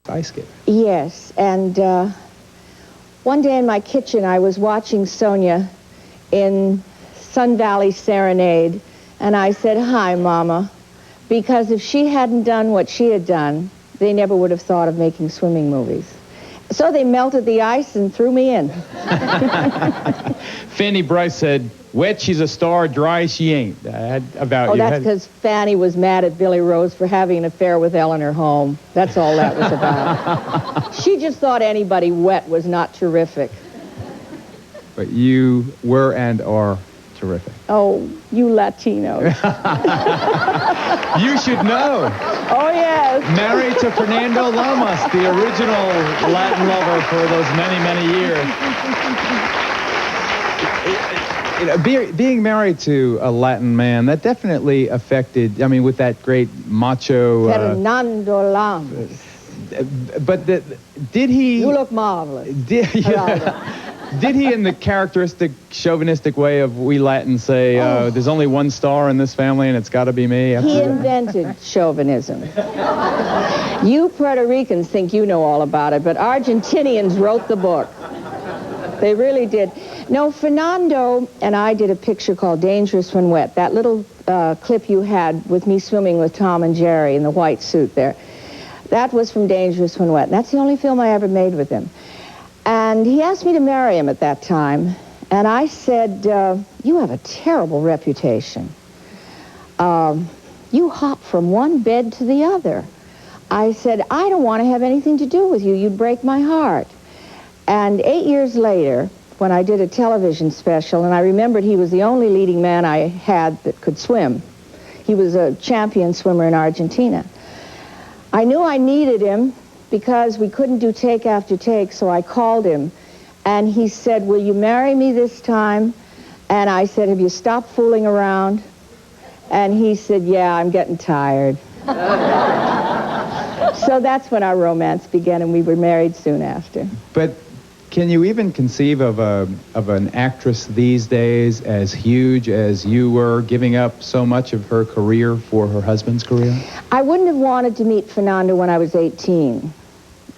ice skater. Yes, and one day in my kitchen, I was watching Sonia in Sun Valley Serenade, and I said, "Hi, Mama," because if she hadn't done what she had done, they never would have thought of making swimming movies. So they melted the ice and threw me in. Fanny Brice said, "Wet, she's a star. Dry, she ain't." Oh, that's because Fanny was mad at Billy Rose for having an affair with Eleanor Holm. That's all that was about. She just thought anybody wet was not terrific. But you were and are terrific. Oh, you Latinos. You should know. Oh, yes. Married to Fernando Lomas, the original Latin lover for those many, many years. Being married to a Latin man, that definitely affected, I mean, with that great macho... Fernando Lomas. But did he... You look marvelous. Did he, in the characteristic chauvinistic way of we Latins say, there's only one star in this family and it's got to be me? He invented chauvinism. You Puerto Ricans think you know all about it, but Argentinians wrote the book. They really did. No, Fernando and I did a picture called Dangerous When Wet. That little clip you had with me swimming with Tom and Jerry in the white suit there. That was from Dangerous When Wet. And that's the only film I ever made with him. And he asked me to marry him at that time. And I said, you have a terrible reputation. You hop from one bed to the other. I said, I don't want to have anything to do with you. You'd break my heart. And 8 years later, when I did a television special, and I remembered he was the only leading man I had that could swim. He was a champion swimmer in Argentina. I knew I needed him because we couldn't do take after take, so I called him. And he said, will you marry me this time? And I said, have you stopped fooling around? And he said, yeah, I'm getting tired. So that's when our romance began, and we were married soon after. But can you even conceive of an actress these days as huge as you were, giving up so much of her career for her husband's career? I wouldn't have wanted to meet Fernando when I was 18,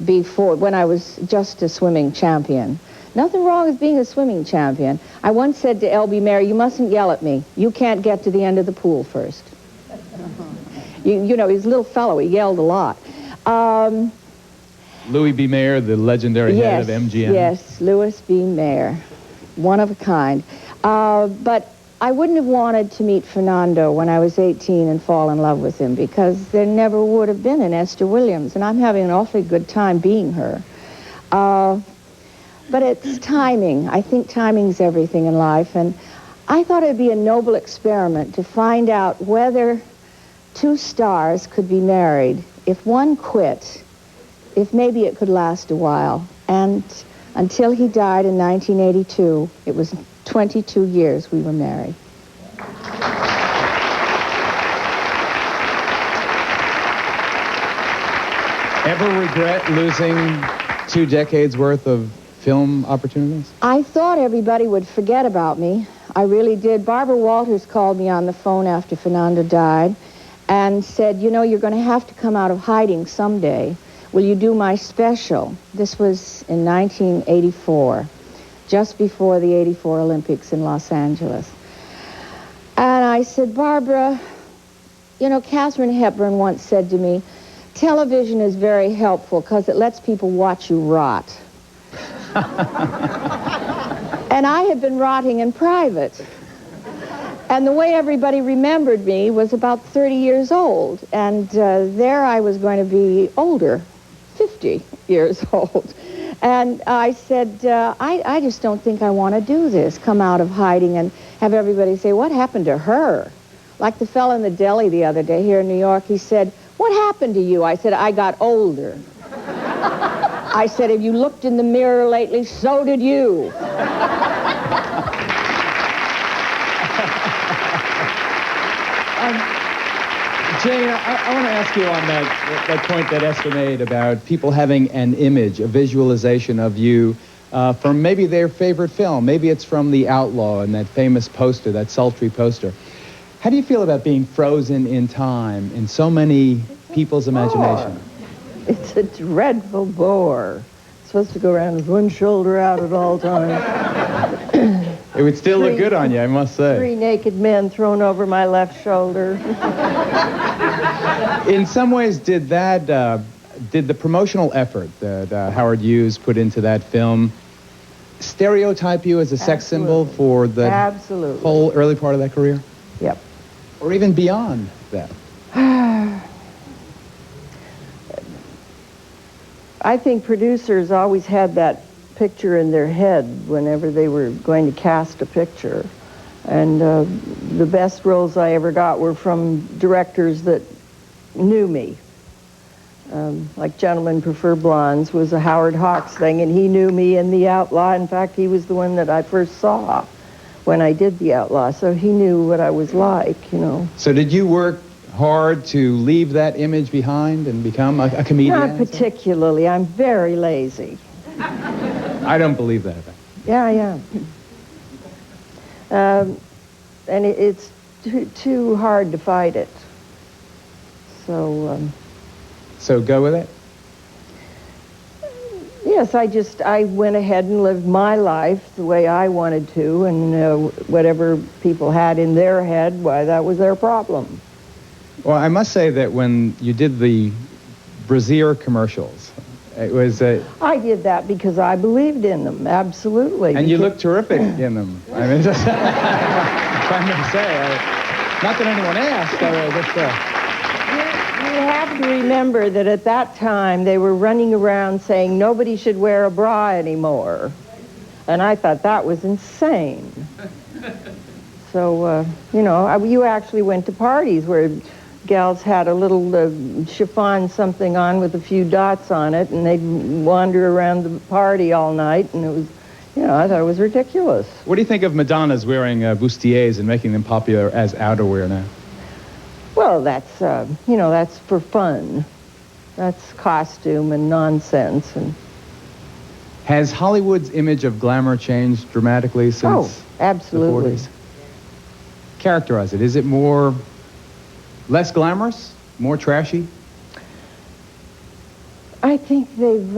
when I was just a swimming champion. Nothing wrong with being a swimming champion. I once said to L.B. Mayer, you mustn't yell at me. You can't get to the end of the pool first. You know, he's a little fellow. He yelled a lot. Louis B. Mayer, the legendary head of MGM. Yes, Louis B. Mayer. One of a kind. But I wouldn't have wanted to meet Fernando when I was 18 and fall in love with him, because there never would have been an Esther Williams, and I'm having an awfully good time being her. But it's timing. I think timing's everything in life, and I thought it'd be a noble experiment to find out whether two stars could be married. If one quit, if maybe it could last a while. And until he died in 1982, it was 22 years we were married. Ever regret losing 2 decades worth of film opportunities? I thought everybody would forget about me. I really did. Barbara Walters called me on the phone after Fernando died and said, you know, you're going to have to come out of hiding someday. Will you do my special? This was in 1984, just before the '84 Olympics in Los Angeles. And I said, Barbara, you know, Katharine Hepburn once said to me, television is very helpful because it lets people watch you rot. And I had been rotting in private. And the way everybody remembered me was about 30 years old. And there I was going to be older, 50 years old. And I said, I just don't think I want to do this, come out of hiding and have everybody say, what happened to her? Like the fellow in the deli the other day here in New York, he said, what happened to you? I said, I got older. I said, have you looked in the mirror lately? So did you. Jane, I want to ask you on that point that Esther made about people having an image, a visualization of you from maybe their favorite film. Maybe it's from The Outlaw and that famous poster, that sultry poster. How do you feel about being frozen in time in so many people's imagination? It's a dreadful bore. It's supposed to go around with one shoulder out at all times. It would still look good on you, I must say. 3 naked men thrown over my left shoulder. In some ways, did the promotional effort that Howard Hughes put into that film stereotype you as a sex symbol for the whole early part of that career? Yep. Or even beyond that? I think producers always had that picture in their head whenever they were going to cast a picture. And the best roles I ever got were from directors that knew me. Like Gentlemen Prefer Blondes was a Howard Hawks thing, and he knew me in The Outlaw. In fact, he was the one that I first saw when I did The Outlaw, so he knew what I was like, you know. So did you work hard to leave that image behind and become a comedian? Not particularly. I'm very lazy. I don't believe that. Yeah. And it's too hard to fight it. So go with it? Yes, I went ahead and lived my life the way I wanted to, and whatever people had in their head, why, that was their problem. Well, I must say that when you did the Brazier commercials, it was I did that because I believed in them, absolutely. And you look terrific in them. I mean, just, if I may say, not that anyone asked, You have to remember that at that time they were running around saying nobody should wear a bra anymore. And I thought that was insane. So, you actually went to parties where gals had a little chiffon something on with a few dots on it, and they'd wander around the party all night, and it was, I thought it was ridiculous. What do you think of Madonna's wearing bustiers and making them popular as outerwear now? Well, that's, that's for fun. That's costume and nonsense. And has Hollywood's image of glamour changed dramatically since absolutely. the 40s? Characterize it. Is it less glamorous, more trashy? I think they've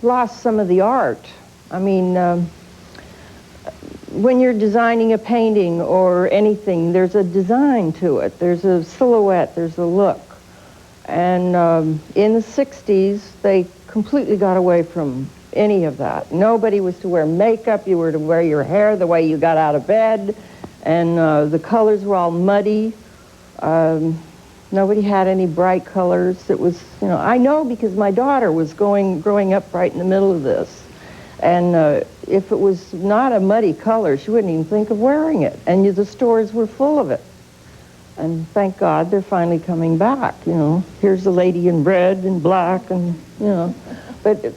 lost some of the art. I mean, when you're designing a painting or anything, there's a design to it. There's a silhouette, there's a look. And in the 60s, they completely got away from any of that. Nobody was to wear makeup. You were to wear your hair the way you got out of bed. And the colors were all muddy. Nobody had any bright colors. It was, I know because my daughter was growing up right in the middle of this. And if it was not a muddy color, she wouldn't even think of wearing it. And the stores were full of it. And thank God they're finally coming back, Here's the lady in red and black and, But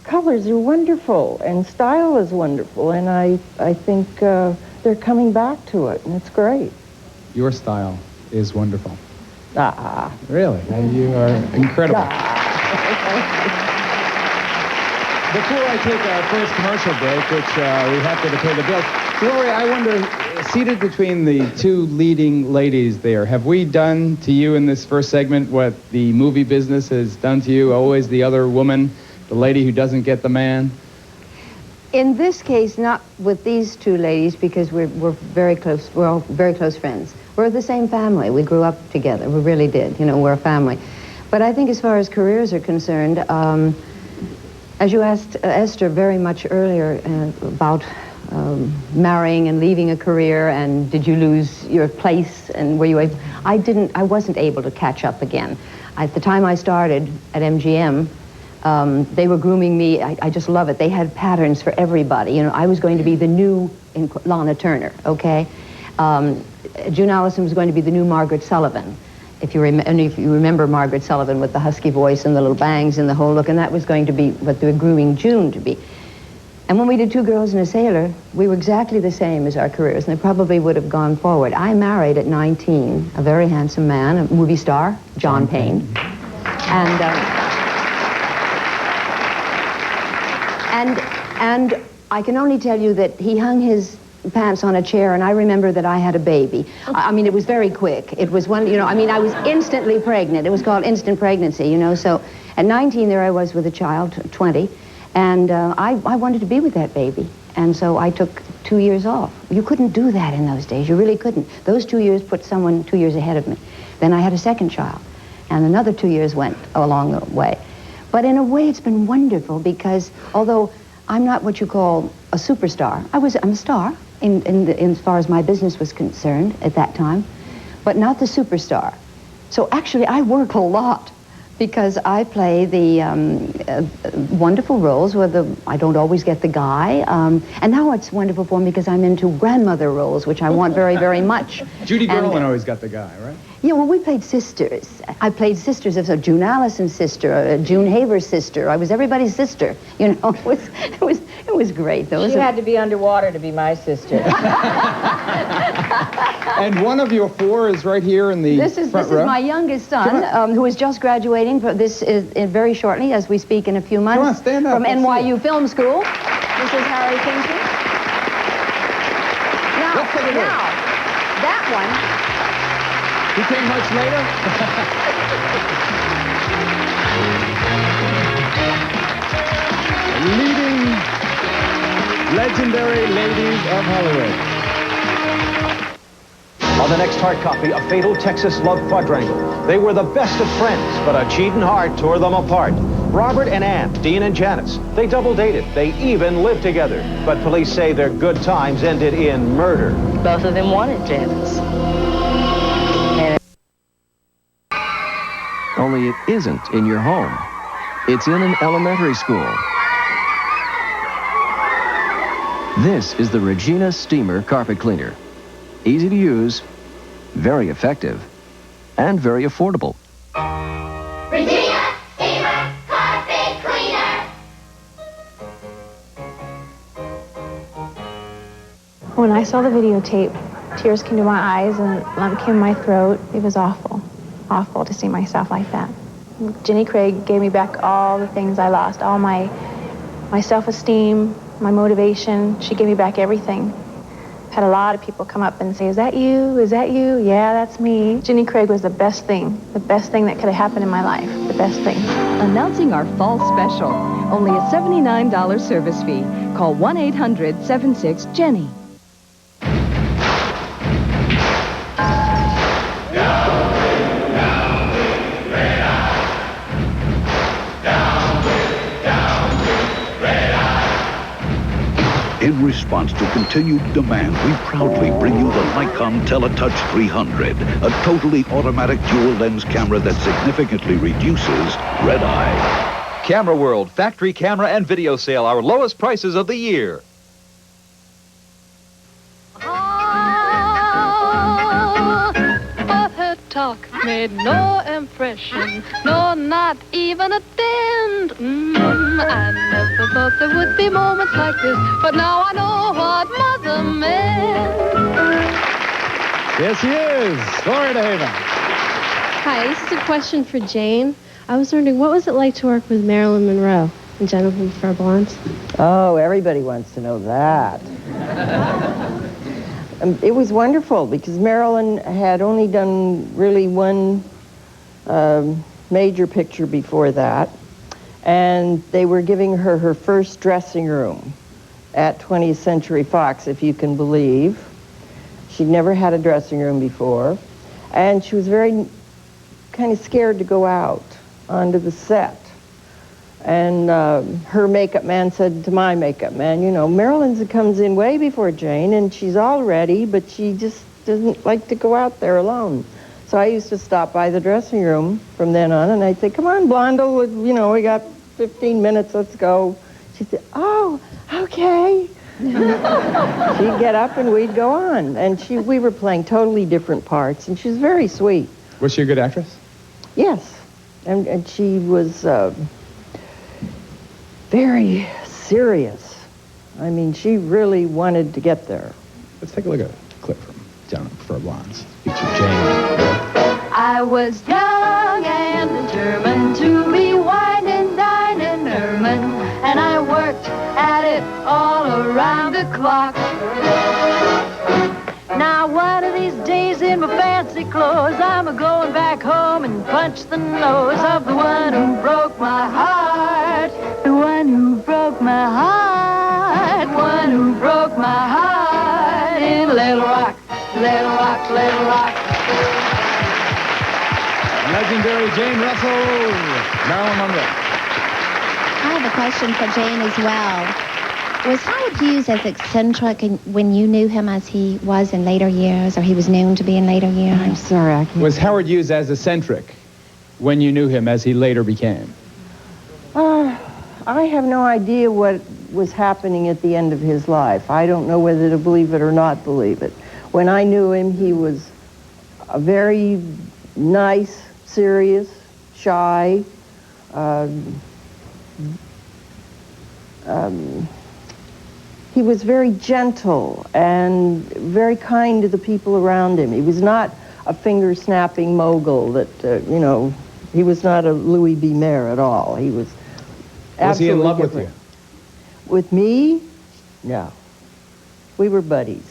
colors are wonderful and style is wonderful. And I think they're coming back to it, and it's great. Your style is wonderful. Ah. Really? You are incredible. Before I take our first commercial break, which we have to pay the bill, Gloria, I wonder, seated between the two leading ladies there, have we done to you in this first segment what the movie business has done to you? Always the other woman, the lady who doesn't get the man? In this case, not with these two ladies, because we're very close. We're all very close friends. We're the same family. We grew up together. We really did. We're a family. But I think as far as careers are concerned, as you asked Esther very much earlier about marrying and leaving a career, and did you lose your place, and were you able? I wasn't able to catch up again. At the time I started at MGM, they were grooming me. I just love it. They had patterns for everybody. I was going to be the new Lana Turner, okay? June Allison was going to be the new Margaret Sullivan. If you remember Margaret Sullivan with the husky voice and the little bangs and the whole look, and that was going to be what they were grooming June to be. And when we did Two Girls and a Sailor, we were exactly the same as our careers, and they probably would have gone forward. I married at 19 a very handsome man, a movie star, John Payne. And I can only tell you that he hung his pants on a chair, and I remember that I had a baby. I mean, it was very quick. It was one, I mean, I was instantly pregnant. It was called instant pregnancy, so at 19 there I was with a child, 20, and I wanted to be with that baby. And so I took 2 years off. You couldn't do that in those days. You really couldn't. Those 2 years put someone 2 years ahead of me. Then I had a second child, and another 2 years went along the way. But in a way, it's been wonderful because although I'm not what you call a superstar, I'm a star in as far as my business was concerned at that time, but not the superstar. So actually, I work a lot, because I play the wonderful roles where I don't always get the guy. And now it's wonderful for me because I'm into grandmother roles, which I want very, very much. Judy Garland always got the guy, right? Yeah, well, we played sisters. I played sisters of June Allison's sister, June Haver's sister. I was everybody's sister. It was great. She had to be underwater to be my sister. And one of your four is right here in the This is my youngest son, who is just graduating. This is very shortly, as we speak in a few months. Come on, stand up. From NYU Film School. This is Harry Kinsley. Now, that one. He came much later. Leading legendary ladies of Hollywood. On the next hard copy, a fatal Texas love quadrangle. They were the best of friends, but a cheating heart tore them apart. Robert and Ann, Dean and Janice, they double dated. They even lived together. But police say their good times ended in murder. Both of them wanted Janice. Only it isn't in your home. It's in an elementary school. This is the Regina Steamer Carpet Cleaner. Easy to use, very effective, and very affordable. Regina Steamer Carpet Cleaner. When I saw the videotape, tears came to my eyes and a lump came in my throat. It was awful. Awful to see myself like that. Jenny Craig gave me back all the things I lost, all my self-esteem, my motivation. She gave me back everything. Had a lot of people come up and say, "Is that you? Is that you?" "Yeah, that's me." Jenny Craig was the best thing that could have happened in my life, the best thing. Announcing our fall special. Only a $79 service fee. Call 1-800-76-JENNY. In response to continued demand, we proudly bring you the Nikon Teletouch 300, a totally automatic dual-lens camera that significantly reduces red eye. Camera World, factory camera and video sale, our lowest prices of the year. But her talk made no impression, no, not even a dent. I never thought there would be moments like this, but now I know what mother meant. Yes, he is. Gloria DeHaven. Hi, this is a question for Jane. I was wondering, what was it like to work with Marilyn Monroe and Jennifer Blondes? Oh, everybody wants to know that. It was wonderful because Marilyn had only done really one major picture before that, and they were giving her her first dressing room at 20th Century Fox, if you can believe. She'd never had a dressing room before, and she was very kind of scared to go out onto the set. And her makeup man said to my makeup man, "You know, Marilyn comes in way before Jane, and she's all ready, but she just doesn't like to go out there alone." So I used to stop by the dressing room from then on, and I'd say, "Come on, Blondel, you know, we got 15 minutes, let's go." She'd say, "Oh, okay." She'd get up and we'd go on. And we were playing totally different parts, and she was very sweet. Was she a good actress? Yes. And she was very serious. I mean, she really wanted to get there. Let's take a look at a clip from Jennifer Blondes. Feature Jane. I was young and determined to be wine and dine and ermine, and I worked at it all around the clock. clothes. I'm a-going back home and punch the nose of the one who broke my heart. The one who broke my heart. One who broke my heart in Little Rock, Little Rock, Little Rock. Legendary Jane Russell, Marilyn Monroe. I have a question for Jane as well. Was Howard Hughes as eccentric when you knew him as he was in later years, or he was known to be in later years? I'm sorry, I can't. Was Howard Hughes as eccentric when you knew him as he later became? I have no idea what was happening at the end of his life. I don't know whether to believe it or not believe it. When I knew him, he was a very nice, serious, shy, he was very gentle and very kind to the people around him. He was not a finger-snapping mogul that, you know, he was not a Louis B. Mayer at all. He was absolutely Was he in love different. with you? With me? No. We were buddies.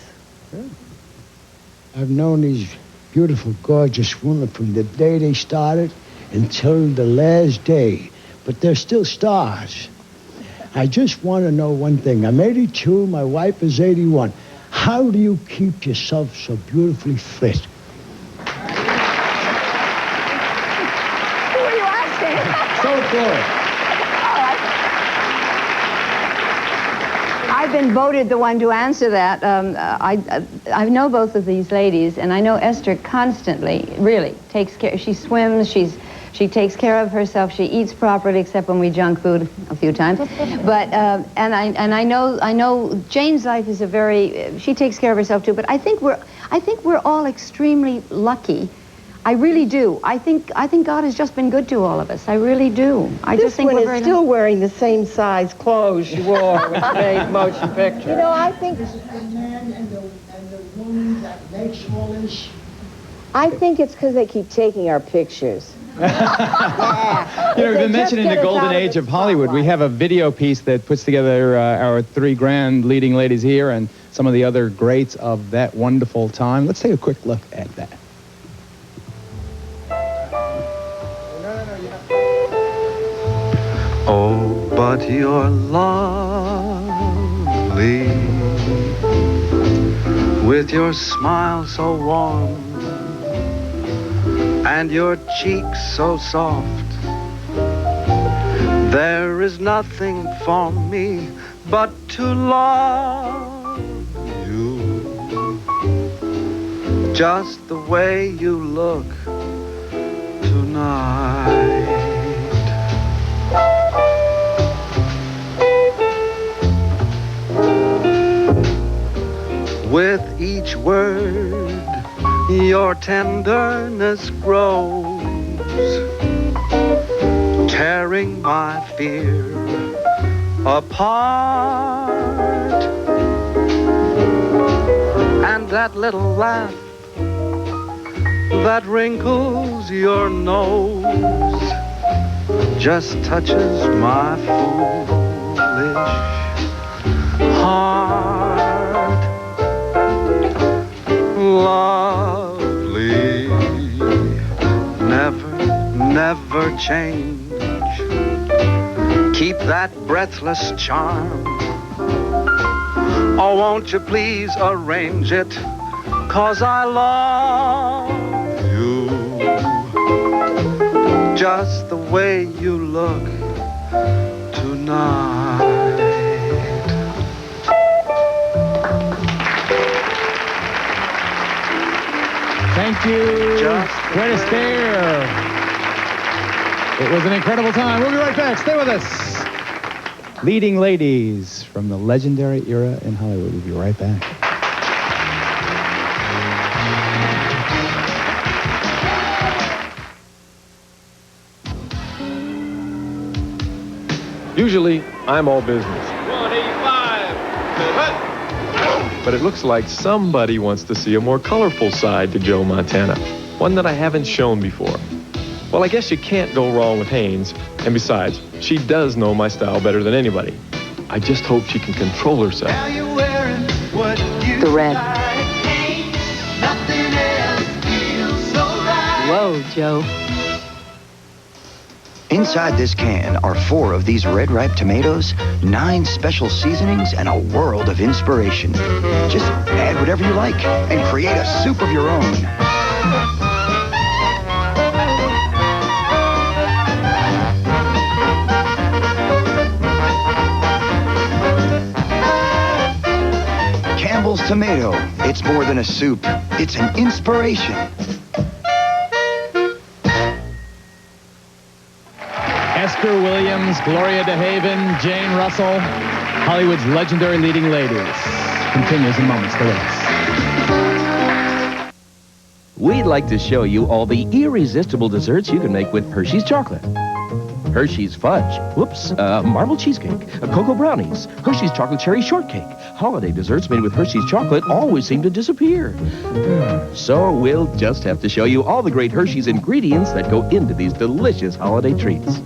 I've known these beautiful, gorgeous women from the day they started until the last day, but they're still stars. I just want to know one thing. I'm 82, my wife is 81. How do you keep yourself so beautifully fit? Who are you asking? So Gloria. I've been voted the one to answer that. I know both of these ladies, and I know Esther constantly really takes care. She swims, she takes care of herself, she eats properly, except when we junk food a few times. But, and I know Jane's life is she takes care of herself too, but I think we're all extremely lucky. I really do. I think God has just been good to all of us. I really do. I This just think one we're is very still wearing the same size clothes she wore when she made motion picture. You know, I think this is the man and the woman that makes all this. I think it's because they keep taking our pictures. Yeah. You know, we've been mentioning the golden age of Hollywood. We have a video piece that puts together our three grand leading ladies here and some of the other greats of that wonderful time. Let's take a quick look at that. Oh, but you're lovely, with your smile so warm and your cheeks so soft. There is nothing for me but to love you, just the way you look tonight. With each word, your tenderness grows, tearing my fear apart. And that little laugh that wrinkles your nose just touches my foolish heart. Lovely, never change. Keep that breathless charm. Oh, won't you please arrange it? 'Cause I love you, just the way you look tonight. Thank you, Fred Astaire. It was an incredible time. We'll be right back. Stay with us. Leading ladies from the legendary era in Hollywood. We'll be right back. Usually, I'm all business. 185. But it looks like somebody wants to see a more colorful side to Joe Montana. One that I haven't shown before. Well, I guess you can't go wrong with Hanes. And besides, she does know my style better than anybody. I just hope she can control herself. The red. go, Joe. Inside this can are 4 of these red ripe tomatoes, 9 special seasonings, and a world of inspiration. Just add whatever you like and create a soup of your own. Campbell's tomato. It's more than a soup. It's an inspiration. Esther Williams, Gloria DeHaven, Jane Russell, Hollywood's legendary leading ladies. Continues in moments. The race. We'd like to show you all the irresistible desserts you can make with Hershey's chocolate. Hershey's fudge, marble cheesecake, cocoa brownies, Hershey's chocolate cherry shortcake. Holiday desserts made with Hershey's chocolate always seem to disappear. So we'll just have to show you all the great Hershey's ingredients that go into these delicious holiday treats.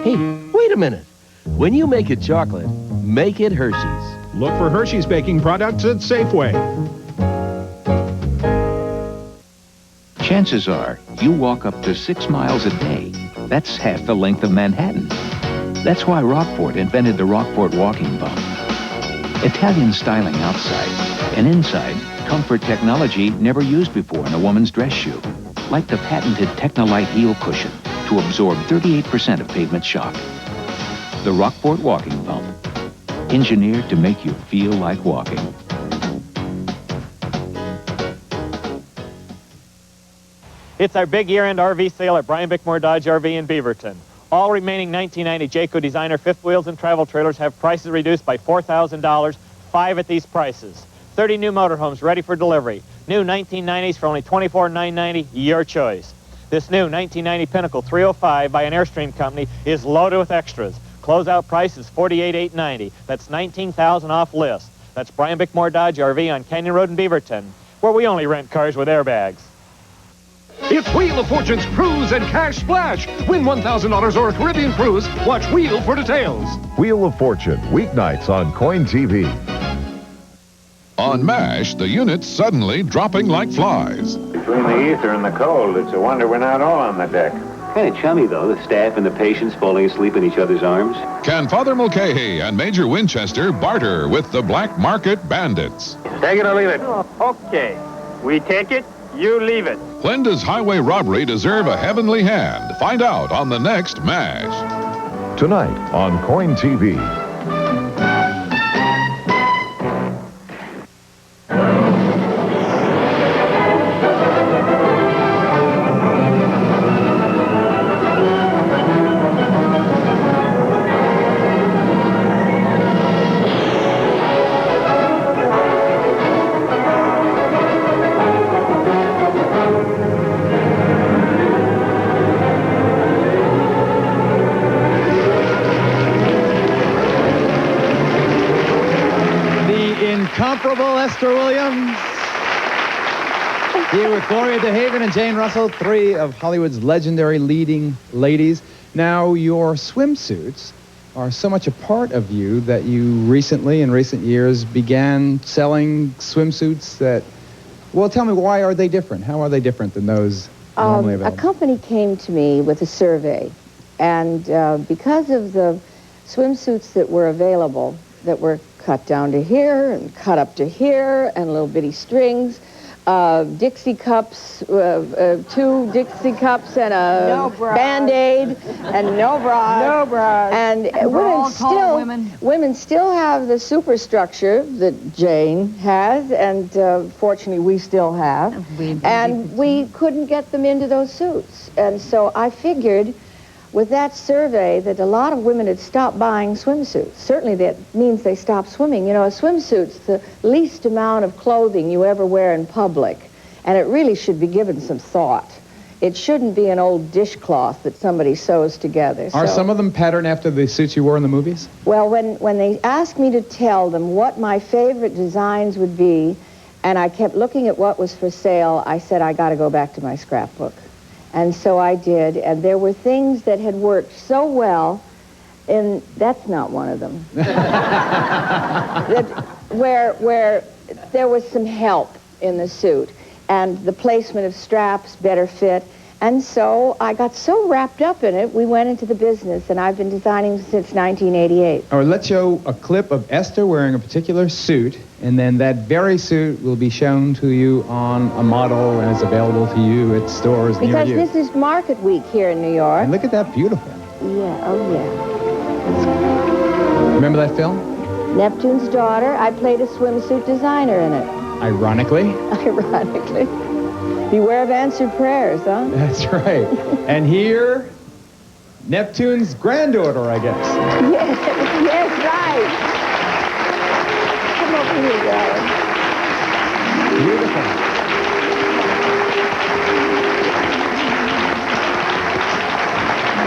Hey, wait a minute. When you make it chocolate, make it Hershey's. Look for Hershey's baking products at Safeway. Chances are you walk up to 6 miles a day. That's half the length of Manhattan. That's why Rockport invented the Rockport walking bump. Italian styling outside, and inside, comfort technology never used before in a woman's dress shoe. Like the patented Technolite heel cushion to absorb 38% of pavement shock. The Rockport walking bump. Engineered to make you feel like walking. It's our big year-end RV sale at Brian Bickmore Dodge RV in Beaverton. All remaining 1990 Jayco designer fifth wheels and travel trailers have prices reduced by $4,000, 5 at these prices. 30 new motorhomes ready for delivery. New 1990s for only $24,990, your choice. This new 1990 Pinnacle 305 by an Airstream company is loaded with extras. Closeout price is $48,890. That's $19,000 off list. That's Brian Bickmore Dodge RV on Canyon Road in Beaverton, where we only rent cars with airbags. It's Wheel of Fortune's Cruise and Cash Splash. Win $1,000 or a Caribbean cruise. Watch Wheel for details. Wheel of Fortune, weeknights on KOIN TV. On MASH, the units suddenly dropping like flies. Between the ether and the cold, it's a wonder we're not all on the deck. Kind of chummy, though, the staff and the patients falling asleep in each other's arms. Can Father Mulcahy and Major Winchester barter with the black market bandits? Take it or leave it. Okay. We take it, you leave it. When does highway robbery deserve a heavenly hand? Find out on the next MASH. Tonight on KOIN TV. Incomparable Esther Williams. Here with Gloria DeHaven and Jane Russell, 3 of Hollywood's legendary leading ladies. Now, your swimsuits are so much a part of you that you recently, in recent years, began selling swimsuits that... Well, tell me, why are they different? How are they different than those normally available? A company came to me with a survey, and because of the swimsuits that were available, that were cut down to here and cut up to here and little bitty strings, Dixie cups, 2 Dixie cups and a Band-Aid and no bras. No bras. And women still have the superstructure that Jane has, and fortunately we still have. And we couldn't get them into those suits. And so I figured with that survey that a lot of women had stopped buying swimsuits. Certainly that means they stopped swimming. You know, a swimsuit's the least amount of clothing you ever wear in public, and it really should be given some thought. It shouldn't be an old dishcloth that somebody sews together. Are some of them patterned after the suits you wore in the movies? Well, when they asked me to tell them what my favorite designs would be, and I kept looking at what was for sale, I said, I got to go back to my scrapbook. And so I did, and there were things that had worked so well, and that's not one of them, where there was some help in the suit, and the placement of straps better fit, And so I got so wrapped up in it, we went into the business, and I've been designing since 1988. All right, let's show a clip of Esther wearing a particular suit, and then that very suit will be shown to you on a model and is available to you at stores near Because you. this is Market Week here in New York. And look at that, beautiful. Yeah, oh yeah. Remember that film? Neptune's Daughter. I played a swimsuit designer in it. Ironically. Ironically. Beware of answered prayers, huh? That's right. And here, Neptune's granddaughter, I guess. Yes, yes, right. Come over here, darling. Beautiful.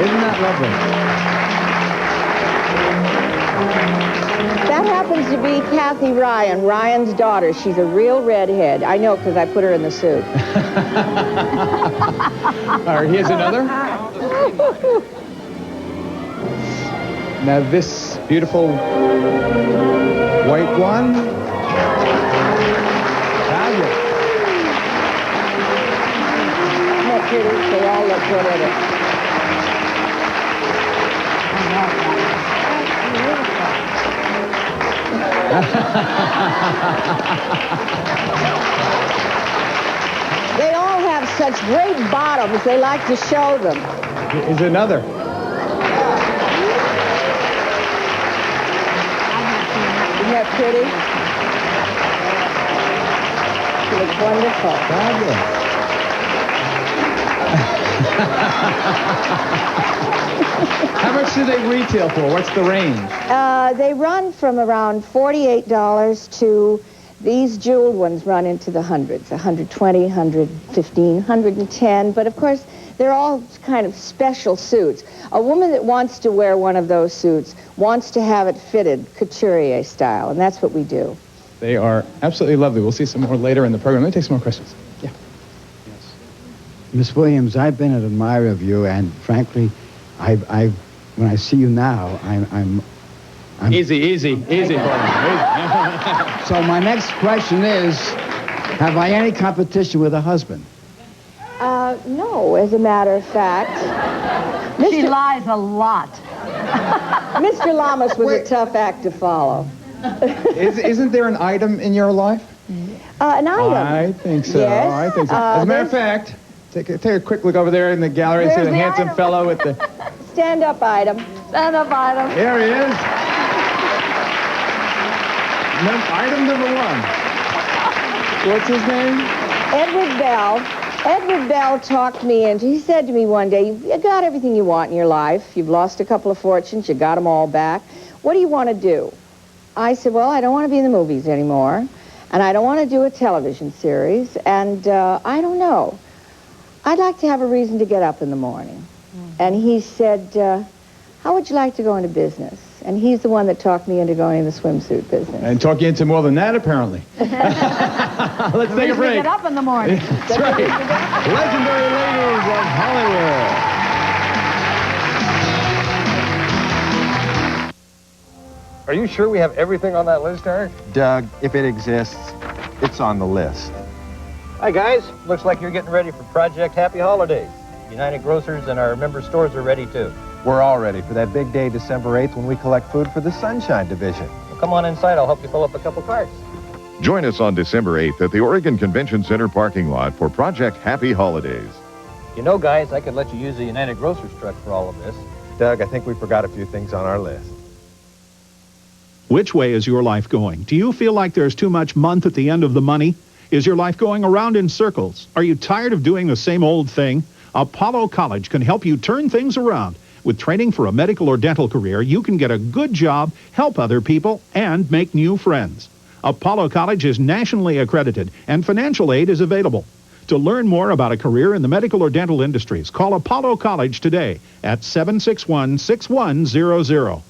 Isn't that lovely? That happens to be Kathy Ryan, Ryan's daughter. She's a real redhead. I know because I put her in the suit. All right, here's another. Now this beautiful white one. Fabulous. Isn't that pretty? They all look good at it. They all have such great bottoms, they like to show them. Here's another. Isn't that pretty? She looks wonderful. How much do they retail for? What's the range? They run from around $48 to these jeweled ones run into the hundreds, 120, 115, 110. But of course, they're all kind of special suits. A woman that wants to wear one of those suits wants to have it fitted couturier style, and that's what we do. They are absolutely lovely. We'll see some more later in the program. Let me take some more questions. Yeah. Miss Williams, I've been an admirer of you, and frankly, when I see you now, I'm Easy. So my next question is, have I any competition with a husband? No, as a matter of fact. She lies a lot. Mr. Lamas was a tough act to follow. Isn't there an item in your life? An item? I think so. Yes. I think so. As a matter of fact, take a quick look over there in the gallery and see There's the the handsome item. fellow with the... Stand-up item. Stand-up item. There he is. Item number one. What's his name? Edward Bell. Edward Bell talked me into, he said to me one day, you got everything you want in your life. You've lost a couple of fortunes. You got them all back. What do you want to do? I said, well, I don't want to be in the movies anymore. And I don't want to do a television series. And I don't know. I'd like to have a reason to get up in the morning. And he said, how would you like to go into business? And he's the one that talked me into going into the swimsuit business. And talk you into more than that, apparently. Let's take a break. Get up in the morning. That's right. Legendary ladies of Hollywood. Are you sure we have everything on that list, Eric? Doug, if it exists, it's on the list. Hi, guys. Looks like you're getting ready for Project Happy Holidays. United Grocers and our member stores are ready, too. We're all ready for that big day, December 8th, when we collect food for the Sunshine Division. Well, come on inside. I'll help you fill up a couple carts. Join us on December 8th at the Oregon Convention Center parking lot for Project Happy Holidays. You know, guys, I could let you use the United Grocers truck for all of this. Doug, I think we forgot a few things on our list. Which way is your life going? Do you feel like there's too much month at the end of the money? Is your life going around in circles? Are you tired of doing the same old thing? Apollo College can help you turn things around. With training for a medical or dental career, you can get a good job, help other people, and make new friends. Apollo College is nationally accredited, and financial aid is available. To learn more about a career in the medical or dental industries, call Apollo College today at 761-6100.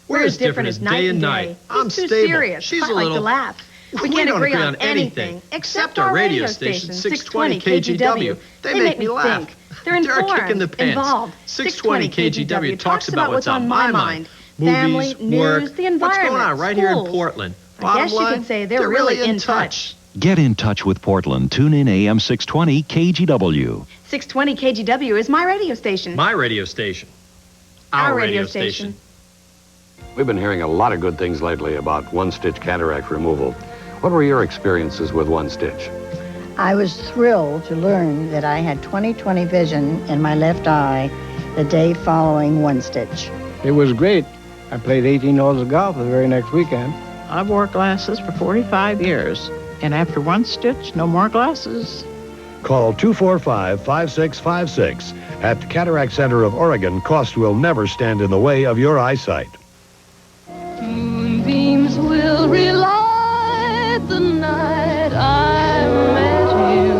We're as different as day and night. I'm too stable. serious. She's I a like little... to laugh. We can't agree on anything except our radio station, 620 KGW. They make me laugh. They're informed, involved. 620 KGW talks about what's on my mind. Family, news, the environment, what's going on right here in Portland. I guess you could say they're really in touch. Get in touch with Portland. Tune in AM 620 KGW. 620 KGW is my radio station. My radio station. Our radio station. We've been hearing a lot of good things lately about one-stitch cataract removal. What were your experiences with one-stitch? I was thrilled to learn that I had 20/20 vision in my left eye the day following one-stitch. It was great. I played 18 holes of golf the very next weekend. I've wore glasses for 45 years, and after one stitch, no more glasses. Call 245-5656. At the Cataract Center of Oregon, cost will never stand in the way of your eyesight. Moonbeams will relight the night I met you.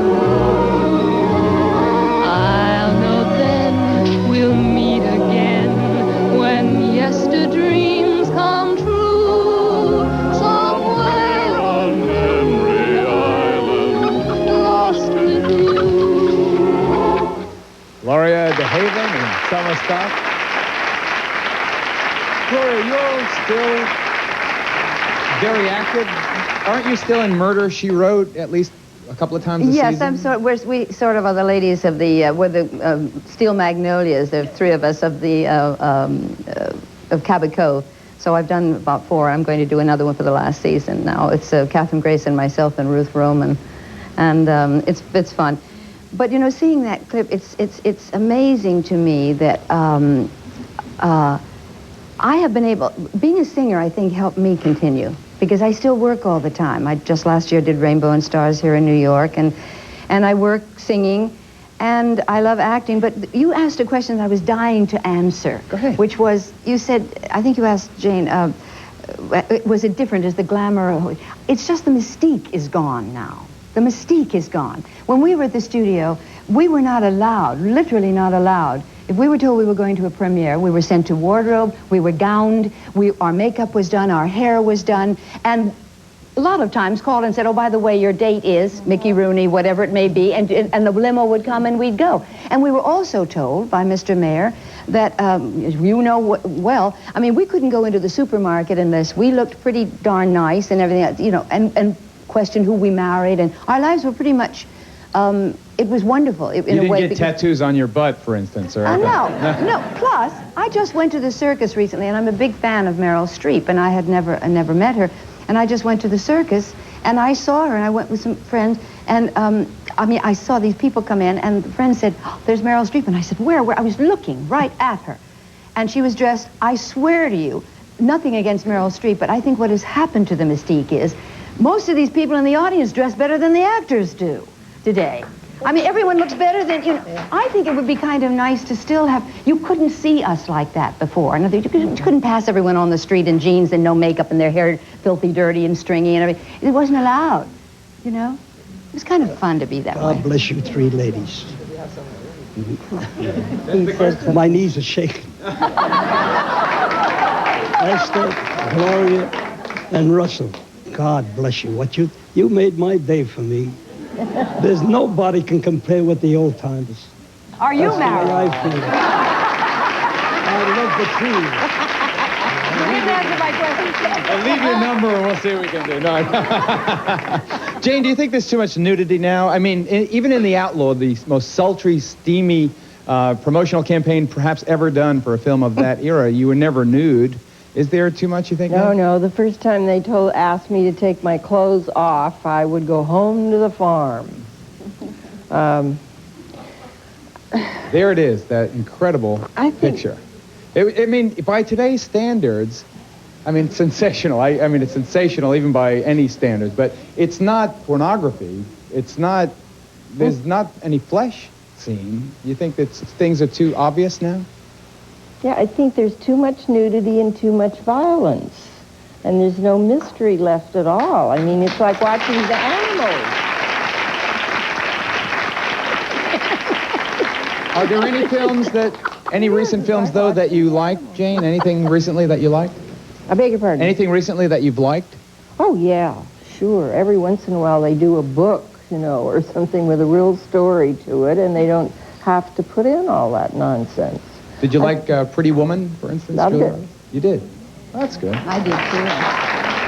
I'll know then we'll meet again when yester dreams come true. Somewhere on Memory Island, lost with you. Gloria DeHaven and Selma Stock. Gloria, you're still very active. Aren't you still in Murder, She Wrote at least a couple of times a yes, season? we sort of are the ladies of the, we're the Steel Magnolias. There are three of us of the, of Cabot Cove. So I've done about 4. I'm going to do another one for the last season now. It's Catherine Grace and myself and Ruth Roman. And it's fun. But, you know, seeing that clip, it's amazing to me that I have been able, being a singer, I think, helped me continue, because I still work all the time. I just last year did Rainbow and Stars here in New York, and I work singing, and I love acting. But you asked a question that I was dying to answer. Go ahead. Which was, you said, I think you asked Jane, was it different? Is the glamour? It's just the mystique is gone now. The mystique is gone. When we were at the studio, we were not allowed, literally not allowed. If we were told we were going to a premiere, we were sent to wardrobe, we were gowned, our makeup was done, our hair was done, and a lot of times called and said, oh, by the way, your date is Mickey Rooney, whatever it may be, and the limo would come and we'd go. And we were also told by Mr. Mayor that, you know well, I mean, we couldn't go into the supermarket unless we looked pretty darn nice and everything, you know, and questioned who we married, and our lives were pretty much, it was wonderful. In you a way, didn't get tattoos on your butt, for instance, or no. Plus, I just went to the circus recently, and I'm a big fan of Meryl Streep, and I had never met her, and I just went to the circus, and I saw her, and I went with some friends, and I mean, I saw these people come in, and the friend said, oh, there's Meryl Streep, and I said, where? I was looking right at her, and she was dressed, I swear to you, nothing against Meryl Streep, but I think what has happened to the mystique is most of these people in the audience dress better than the actors do today. I mean, everyone looks better than, you know. I think it would be kind of nice to still have, you couldn't see us like that before. You couldn't pass everyone on the street in jeans and no makeup and their hair filthy, dirty, and stringy and everything. It wasn't allowed, you know. It was kind of fun to be that way. God bless you, 3 ladies. My knees are shaking. Esther, Gloria, and Russell. God bless you. You made my day for me. There's nobody can compare with the old timers. Are you married? That's the way I love the team. You didn't answer my question. Leave your number and we'll see what we can do. No. Jane, do you think there's too much nudity now? I mean, even in The Outlaw, the most sultry, steamy promotional campaign perhaps ever done for a film of that era, you were never nude. Is there too much, you think? No. The first time they asked me to take my clothes off, I would go home to the farm. There it is, that incredible picture. I mean, by today's standards, I mean, sensational. I mean, it's sensational even by any standards, but it's not pornography. It's not, there's not any flesh seen. You think that things are too obvious now? Yeah, I think there's too much nudity and too much violence. And there's no mystery left at all. I mean, it's like watching the animals. Are there any films any recent films, though, that you liked, Jane? Anything recently that you liked? I beg your pardon? Anything recently that you've liked? Oh, yeah, sure. Every once in a while they do a book, you know, or something with a real story to it, and they don't have to put in all that nonsense. Did you like Pretty Woman, for instance? Loved it. You did? Well, that's good. I did, too.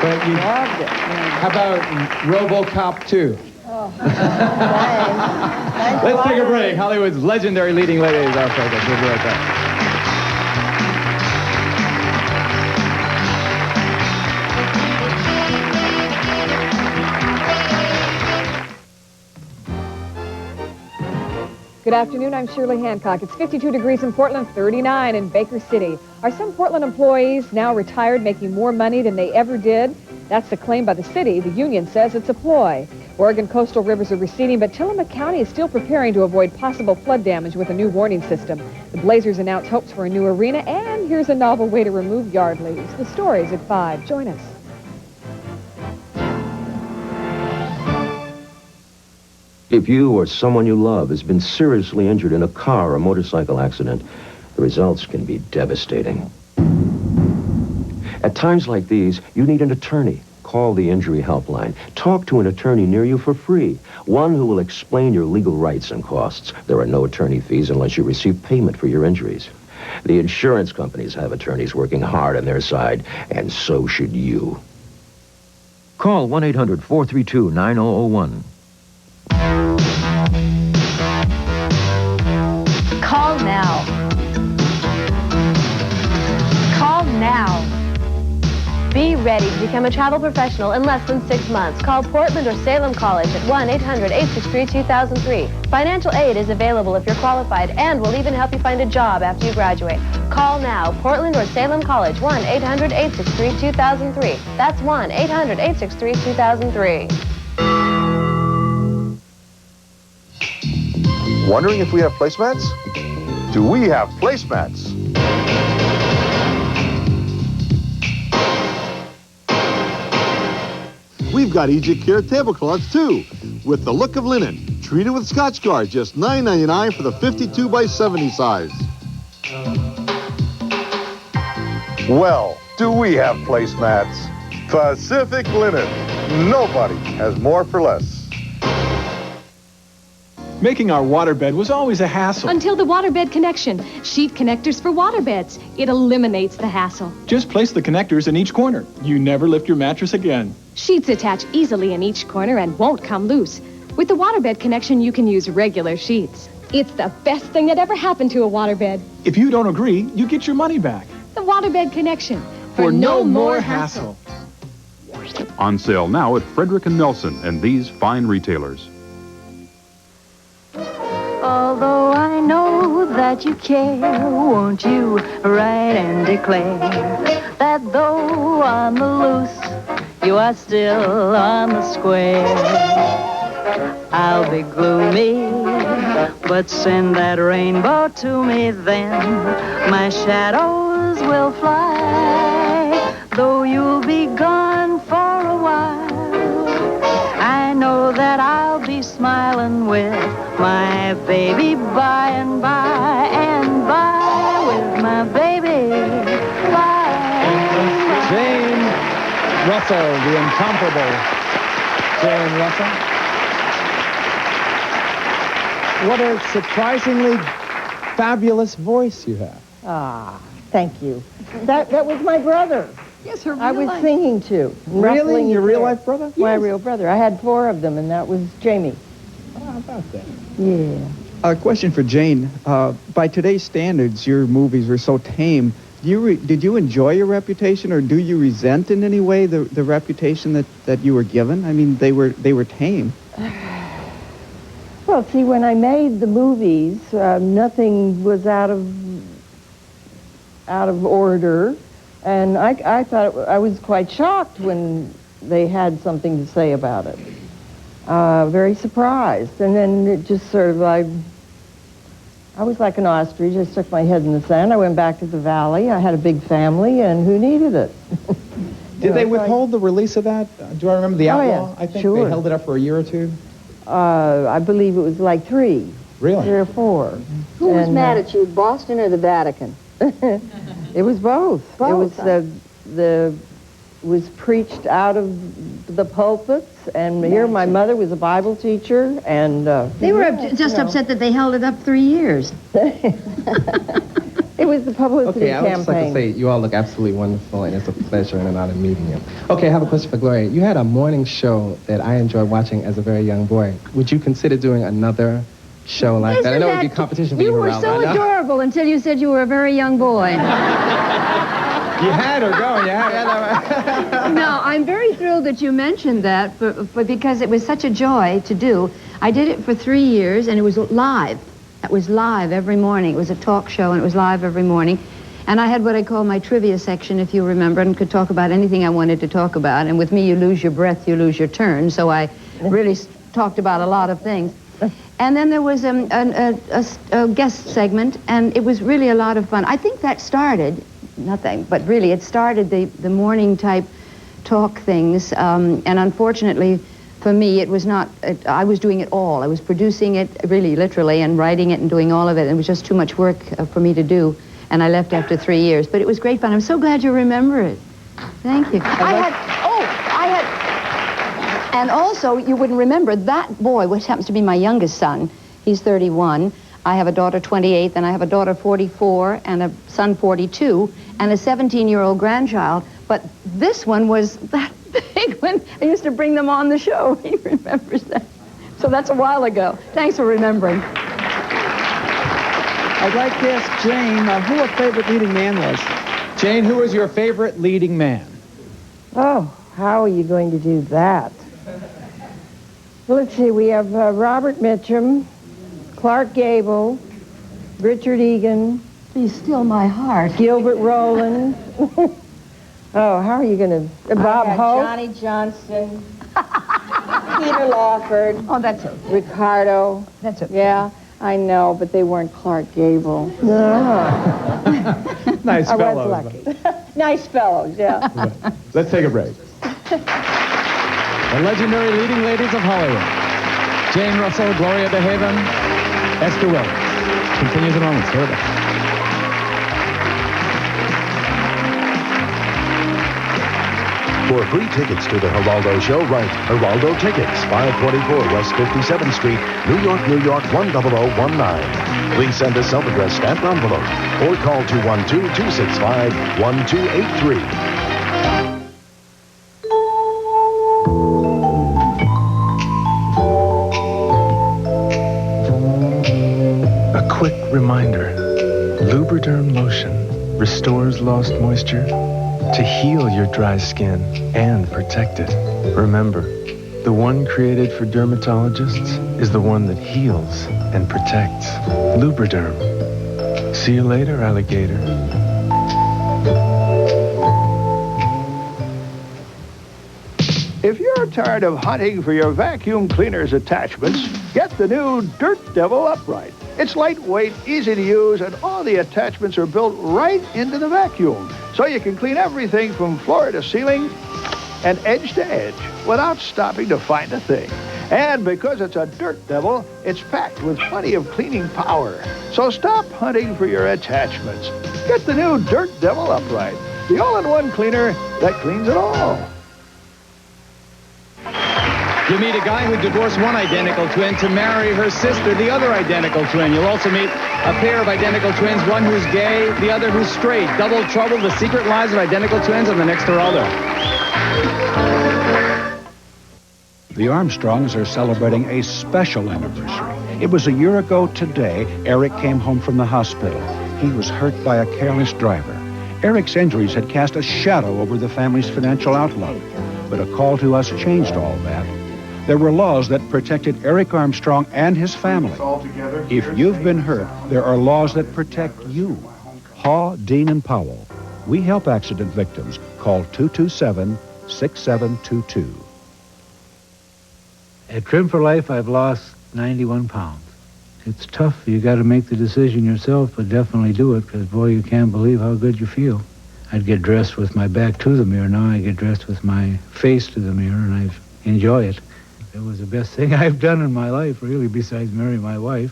But you Loved it. How about RoboCop 2? Oh, thanks. Let's take a break. Hollywood's legendary leading lady is our focus. We'll be right back. Good afternoon, I'm Shirley Hancock. It's 52 degrees in Portland, 39 in Baker City. Are some Portland employees now retired making more money than they ever did? That's the claim by the city. The union says it's a ploy. Oregon coastal rivers are receding, but Tillamook County is still preparing to avoid possible flood damage with a new warning system. The Blazers announced hopes for a new arena, and here's a novel way to remove yard leaves. The story's at 5. Join us. If you or someone you love has been seriously injured in a car or motorcycle accident, the results can be devastating. At times like these, you need an attorney. Call the Injury Helpline. Talk to an attorney near you for free. One who will explain your legal rights and costs. There are no attorney fees unless you receive payment for your injuries. The insurance companies have attorneys working hard on their side, and so should you. Call 1-800-432-9001. Call now. Call now. Be ready to become a travel professional in less than 6 months. Call Portland or Salem College at 1-800-863-2003. Financial aid is available if you're qualified and will even help you find a job after you graduate. Call now. Portland or Salem College, 1-800-863-2003. That's 1-800-863-2003. Wondering if we have placemats? Do we have placemats? We've got Egypt Care tablecloths, too, with the look of linen, treated with Scotchgard, just $9.99 for the 52 by 70 size. Well, do we have placemats? Pacific Linen. Nobody has more for less. Making our waterbed was always a hassle. Until the waterbed connection. Sheet connectors for waterbeds. It eliminates the hassle. Just place the connectors in each corner. You never lift your mattress again. Sheets attach easily in each corner and won't come loose. With the waterbed connection, you can use regular sheets. It's the best thing that ever happened to a waterbed. If you don't agree, you get your money back. The waterbed connection. For no more hassle. On sale now at Frederick & Nelson and these fine retailers. Although I know that you care, won't you write and declare that though on the loose, you are still on the square? I'll be gloomy, but send that rainbow to me then. My shadows will fly, though you'll be gone for a while. I know that I'll be smiling with my baby by and by, and by with my baby by. Jane Russell, the incomparable Jane Russell. What a surprisingly fabulous voice you have. Ah, thank you. That was my brother. Yes, her real I was life. singing too. Really? Your real life brother? My real brother. I had 4 of them, and that was Jamie. How about that? Yeah. A question for Jane. By today's standards, your movies were so tame. Did you enjoy your reputation, or do you resent in any way the reputation that you were given? I mean, they were tame. Well, see, when I made the movies, nothing was out of order, and I thought I was quite shocked when they had something to say about it. Very surprised, and then it just sort of I was like an ostrich. I stuck my head in the sand. I went back to the valley. I had a big family, and who needed it? Did they withhold the release of that? Do I remember The Outlaw? Yeah, I think sure. they held it up for a year or 2. I believe it was like 3. Really? 3 or 4. Who was mad at you, Boston or the Vatican? It was both. It was was preached out of the pulpits, and here my mother was a Bible teacher, and They were just upset that they held it up 3 years. It It was the publicity Okay, I would just like to campaign. say you all look absolutely wonderful, and it's a pleasure and an honor meeting you. Okay, I have a question for Gloria. You had a morning show that I enjoyed watching as a very young boy. Would you consider doing another show like that? I know it would be competition for you, You were Geraldo, so I know. adorable until you said you were a very young boy. You had her going. You had her. No, I'm very thrilled that you mentioned that, but because it was such a joy to do. I did it for 3 years, and it was live. It was live every morning. It was a talk show, and it was live every morning. And I had what I call my trivia section, if you remember, and could talk about anything I wanted to talk about. And with me, you lose your breath, you lose your turn. So I really talked about a lot of things. And then there was a guest segment, and it was really a lot of fun. I think that started, nothing, but really it started the morning type talk things. And unfortunately, for me, it was not, I was doing it all. I was producing it, really, literally, and writing it and doing all of it. It was just too much work for me to do. And I left after 3 years. But it was great fun. I'm so glad you remember it. Thank you. And also, you wouldn't remember, that boy, which happens to be my youngest son, he's 31. I have a daughter 28, and I have a daughter 44, and a son 42, and a 17-year-old grandchild. But this one was that big one. I used to bring them on the show. He remembers that. So that's a while ago. Thanks for remembering. I'd like to ask Jane who her favorite leading man was. Jane, who is your favorite leading man? Oh, how are you going to do that? Well, let's see. We have Robert Mitchum, Clark Gable, Richard Egan. Please still my heart. Gilbert Rowland. Oh, how are you going to... Bob Hope. Johnny Johnson. Peter Lawford. Oh, that's it. Ricardo. That's it. Yeah, I know, but they weren't Clark Gable. No. Nice I fellows. was lucky. Nice fellows, yeah. Let's take a break. The legendary leading ladies of Hollywood. Jane Russell, Gloria DeHaven, Esther Williams. Continues in moments. Here we go. For free tickets to the Geraldo Show, write Geraldo Tickets, 524 West 57th Street, New York, New York, 10019. Please send a self-addressed stamped envelope or call 212-265-1283. A quick reminder, Lubriderm lotion restores lost moisture to heal your dry skin and protect it. Remember, the one created for dermatologists is the one that heals and protects. Lubriderm. See you later, alligator. If you're tired of hunting for your vacuum cleaner's attachments, get the new Dirt Devil Upright. It's lightweight, easy to use, and all the attachments are built right into the vacuum. So you can clean everything from floor to ceiling and edge to edge without stopping to find a thing. And because it's a Dirt Devil, it's packed with plenty of cleaning power. So stop hunting for your attachments. Get the new Dirt Devil Upright, the all-in-one cleaner that cleans it all. You meet a guy who divorced one identical twin to marry her sister, the other identical twin. You'll also meet a pair of identical twins, one who's gay, the other who's straight. Double Trouble, the secret lives of identical twins on the next Geraldo. The Armstrongs are celebrating a special anniversary. It was a year ago today, Eric came home from the hospital. He was hurt by a careless driver. Eric's injuries had cast a shadow over the family's financial outlook, but a call to us changed all that. There were laws that protected Eric Armstrong and his family. If you've been hurt, there are laws that protect you. Haw, Dean, and Powell. We help accident victims. Call 227-6722. At Trim for Life, I've lost 91 pounds. It's tough. You got to make the decision yourself, but definitely do it, because, boy, you can't believe how good you feel. I'd get dressed with my back to the mirror. Now I get dressed with my face to the mirror, and I enjoy it. It was the best thing I've done in my life, really, besides marry my wife.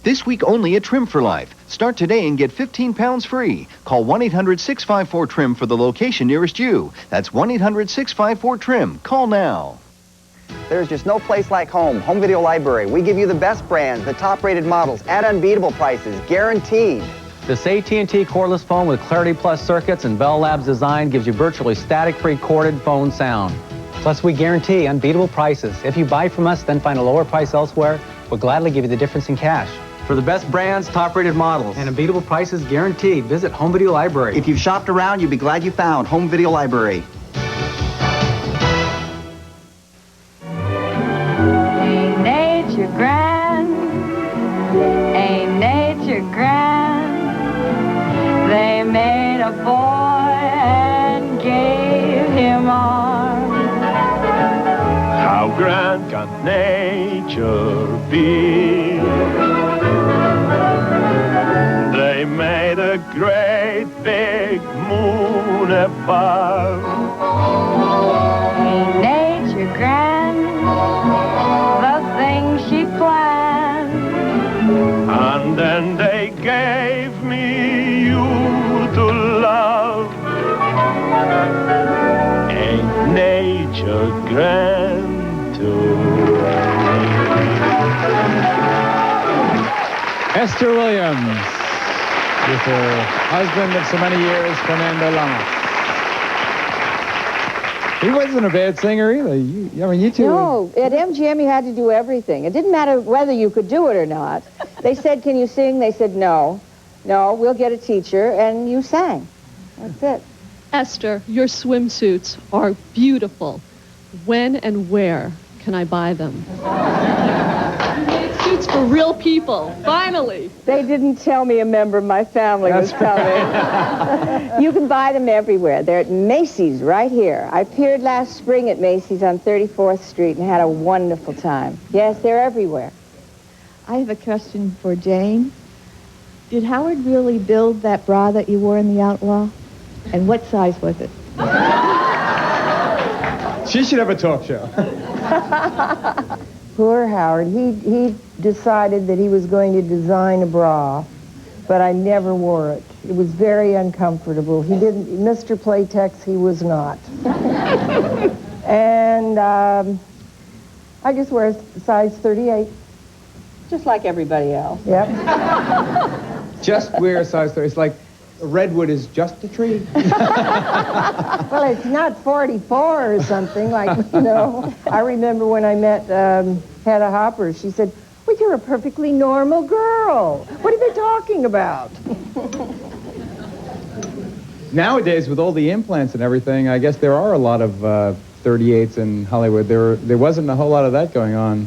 This week only at Trim for Life. Start today and get 15 pounds free. Call 1-800-654-TRIM for the location nearest you. That's 1-800-654-TRIM. Call now. There's just no place like home. Home Video Library. We give you the best brands, the top-rated models, at unbeatable prices, guaranteed. This AT&T cordless phone with Clarity Plus circuits and Bell Labs design gives you virtually static-free corded phone sound. Plus, we guarantee unbeatable prices. If you buy from us, then find a lower price elsewhere, we'll gladly give you the difference in cash. For the best brands, top-rated models, and unbeatable prices guaranteed, visit Home Video Library. If you've shopped around, you'll be glad you found Home Video Library. Ain't nature grand? Ain't nature grand? They made a boy and gave him arms. How grand can nature be? They made a great big moon above. Ain't nature grand? The things she planned. And then they gave me you to love. Ain't nature grand to me? Esther Williams, with her husband of so many years, Fernando Lamas. He wasn't a bad singer either. You two. No, at MGM you had to do everything. It didn't matter whether you could do it or not. They said, "Can you sing?" They said, "No. No, we'll get a teacher," and you sang. That's it. Esther, your swimsuits are beautiful. When and where can I buy them? You made suits for real people, finally. They didn't tell me a member of my family was coming. You can buy them everywhere. They're at Macy's right here. I appeared last spring at Macy's on 34th Street and had a wonderful time. Yes, they're everywhere. I have a question for Jane. Did Howard really build that bra that you wore in The Outlaw? And what size was it? She should have a talk show. Poor Howard. He decided that he was going to design a bra, but I never wore it. It was very uncomfortable. He didn't, Mr. Playtex, he was not. And I just wear a size 38. Just like everybody else. Yep. Just wear a size 30. It's like a redwood is just a tree. Well, it's not 44 or something, like, you know. I remember when I met Hedda Hopper, she said, "Well, you're a perfectly normal girl. What are they talking about?" Nowadays, with all the implants and everything, I guess there are a lot of 38s in Hollywood. There wasn't a whole lot of that going on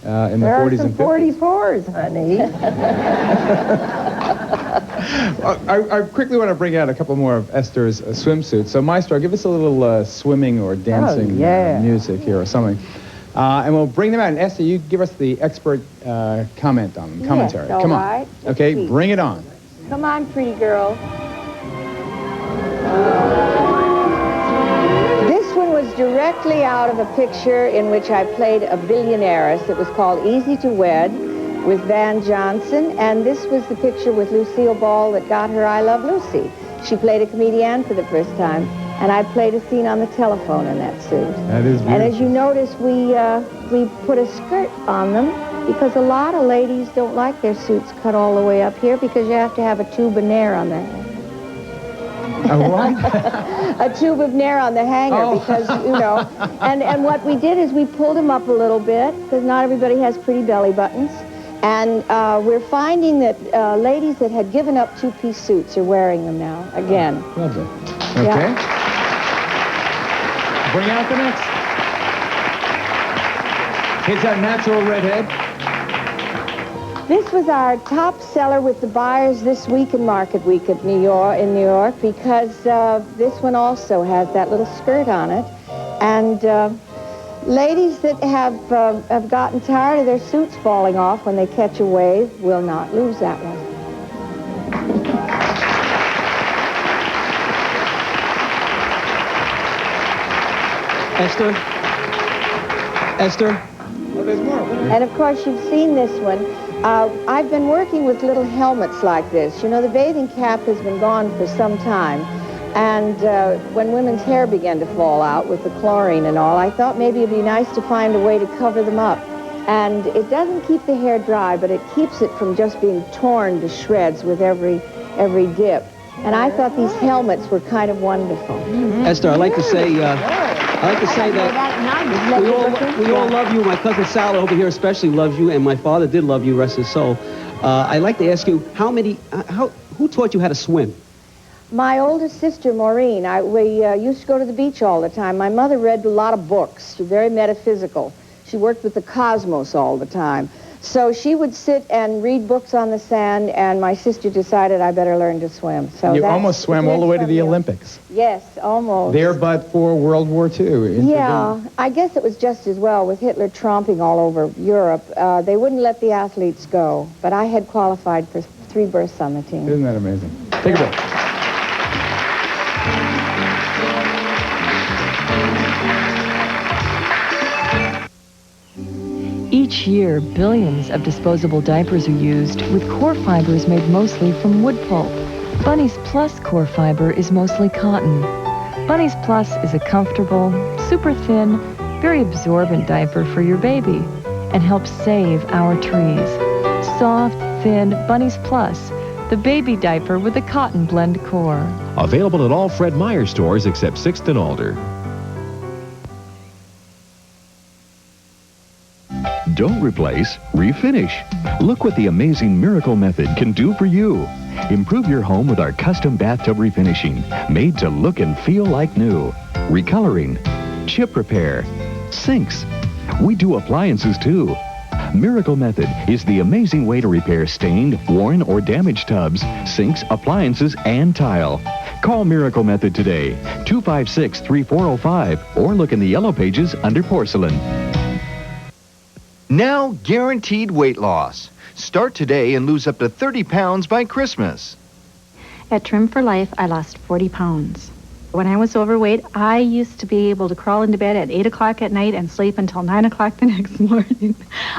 in the 40s and 50s. There are some 44s, honey. I quickly want to bring out a couple more of Esther's swimsuits. So, Maestro, give us a little swimming or dancing music here or something. And we'll bring them out. And Esther, you give us the expert comment on them, commentary. Yes, Come all on. right. Okay, Let's see. bring it on. Come on, pretty girl. This one was directly out of a picture in which I played a billionairess. It was called Easy to Wed with Van Johnson, and this was the picture with Lucille Ball that got her I Love Lucy. She played a comedienne for the first time, and I played a scene on the telephone in that suit. That is beautiful. And as you notice, we put a skirt on them because a lot of ladies don't like their suits cut all the way up here because you have to have a tube of nair on the A what? a tube of nair on the hanger because, you know, and what we did is we pulled them up a little bit because not everybody has pretty belly buttons. And we're finding that ladies that had given up two-piece suits are wearing them now, again. Lovely. Okay. Bring out the next. It's that natural redhead. This was our top seller with the buyers this week in Market Week in New York because this one also has that little skirt on it. And ladies that have gotten tired of their suits falling off when they catch a wave will not lose that one. Esther? Oh, there's more. And of course, you've seen this one. I've been working with little helmets like this. You know, the bathing cap has been gone for some time. And when women's hair began to fall out with the chlorine and all, I thought maybe it'd be nice to find a way to cover them up. And it doesn't keep the hair dry, but it keeps it from just being torn to shreds with every every dip. And I thought these helmets were kind of wonderful. Esther, I'd like to say that we all love you. My cousin Sal over here especially loves you, and my father did love you, rest his soul. I'd like to ask you, who taught you how to swim? My oldest sister, Maureen, we used to go to the beach all the time. My mother read a lot of books. She was very metaphysical. She worked with the cosmos all the time. So she would sit and read books on the sand, and my sister decided I better learn to swim. So you almost swam all the way to the Olympics. Yes, almost. There but for World War II. Yeah, I guess it was just as well with Hitler tromping all over Europe. They wouldn't let the athletes go, but I had qualified for 3 berths on the team. Isn't that amazing? Take a break. Each year, billions of disposable diapers are used with core fibers made mostly from wood pulp. Bunny's Plus core fiber is mostly cotton. Bunny's Plus is a comfortable, super thin, very absorbent diaper for your baby and helps save our trees. Soft, thin Bunny's Plus, the baby diaper with a cotton blend core. Available at all Fred Meyer stores except 6th and Alder. Don't replace, refinish. Look what the amazing Miracle Method can do for you. Improve your home with our custom bathtub refinishing, made to look and feel like new. Recoloring, chip repair, sinks. We do appliances too. Miracle Method is the amazing way to repair stained, worn, or damaged tubs, sinks, appliances, and tile. Call Miracle Method today, 256-3405, or look in the yellow pages under porcelain. Now guaranteed weight loss. Start today and lose up to 30 pounds by Christmas. At Trim for Life, I lost 40 pounds. When I was overweight, I used to be able to crawl into bed at 8 o'clock at night and sleep until 9 o'clock the next morning.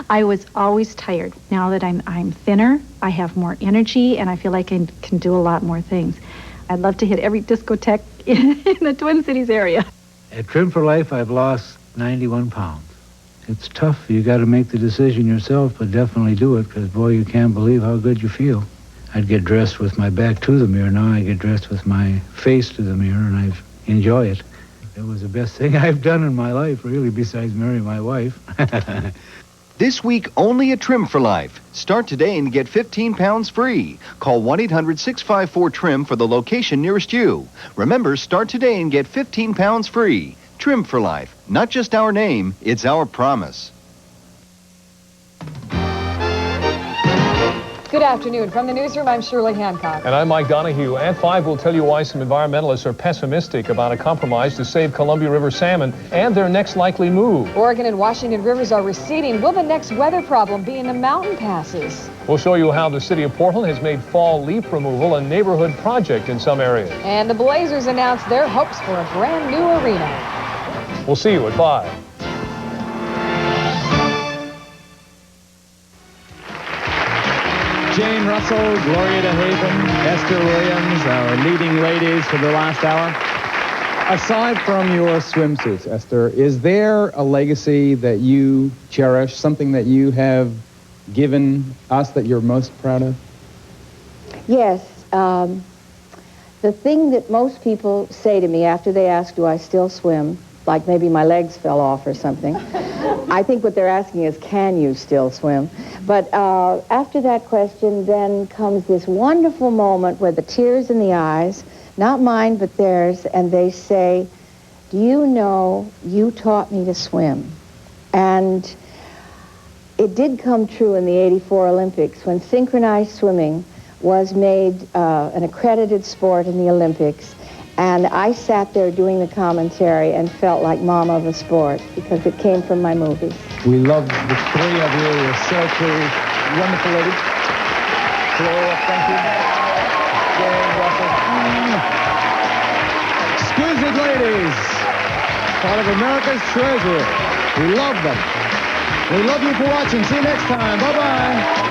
I was always tired. Now that I'm thinner, I have more energy, and I feel like I can do a lot more things. I'd love to hit every discotheque in the Twin Cities area. At Trim for Life, I've lost 91 pounds. It's tough. You got to make the decision yourself, but definitely do it, because, boy, you can't believe how good you feel. I'd get dressed with my back to the mirror. Now I get dressed with my face to the mirror, and I enjoy it. It was the best thing I've done in my life, really, besides marrying my wife. This week only at Trim for Life. Start today and get 15 pounds free. Call 1-800-654-TRIM for the location nearest you. Remember, start today and get 15 pounds free. Trim for Life. Not just our name, it's our promise. Good afternoon. From the newsroom, I'm Shirley Hancock. And I'm Mike Donahue. At 5, we'll tell you why some environmentalists are pessimistic about a compromise to save Columbia River salmon and their next likely move. Oregon and Washington rivers are receding. Will the next weather problem be in the mountain passes? We'll show you how the city of Portland has made fall leaf removal a neighborhood project in some areas. And the Blazers announced their hopes for a brand new arena. We'll see you at 5. Jane Russell, Gloria DeHaven, Esther Williams, our leading ladies for the last hour. Aside from your swimsuits, Esther, is there a legacy that you cherish, something that you have given us that you're most proud of? Yes. The thing that most people say to me after they ask, do I still swim, like maybe my legs fell off or something, I think what they're asking is, can you still swim? But after that question, then comes this wonderful moment where the tears in the eyes, not mine but theirs, and they say, do you know you taught me to swim? And it did come true in the '84 Olympics when synchronized swimming was made an accredited sport in the Olympics. And I sat there doing the commentary and felt like mama of the sport because it came from my movies. We love the 3 of you. You're so cool. Wonderful lady. Gloria, thank you. Jane Russell. Exquisite ladies. Part of America's treasure. We love them. We love you for watching. See you next time. Bye-bye.